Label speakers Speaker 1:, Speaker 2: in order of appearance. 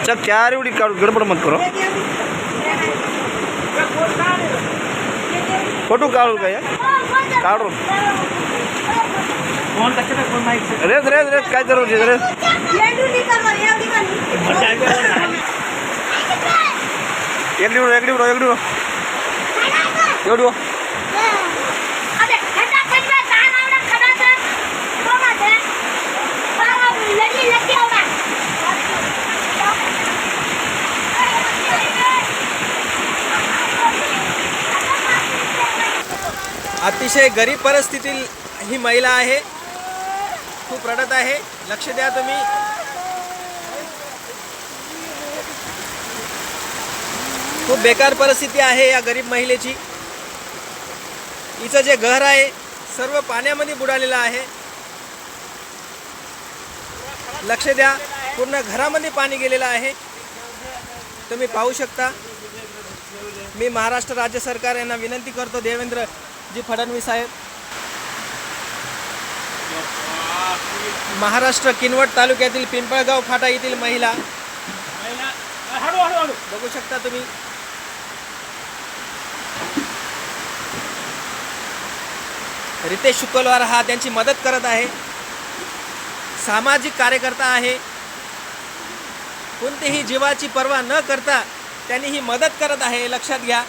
Speaker 1: चल चार एवढी काढू, गडबड मत करो. फोटो काढू का या काढू. रेस रेस रेस काय जरूर रेस. एवढी एवढी एवढी एवढी
Speaker 2: अतिशय गरीब परिस्थितीतील ही महिला आहे, खूप रडत आहे. लक्ष द्या तुम्ही. खूप बेकार परिस्थिती आहे या गरीब महिलेची. हिचं जे घर आहे सर्व पाण्यामध्ये बुडालेलं आहे. लक्ष द्या, पूर्ण घरामध्ये पाणी गेलेलं आहे. तुम्ही पाहू शकता. मी महाराष्ट्र राज्य सरकार यांना विनंती करतो, देवेंद्रजी फडणवीस साहेब, महाराष्ट्र किनवट तालुक्यातील पिंपळगाव फाटा येथील महिला बघू शकता तुम्ही. रितेश शुक्लवार हा त्यांची मदत करत आहे. सामाजिक कार्यकर्ता आहे. कोणतीही जीवाची पर्वा न करता त्यांनी ही मदत करत आहे, लक्षात घ्या.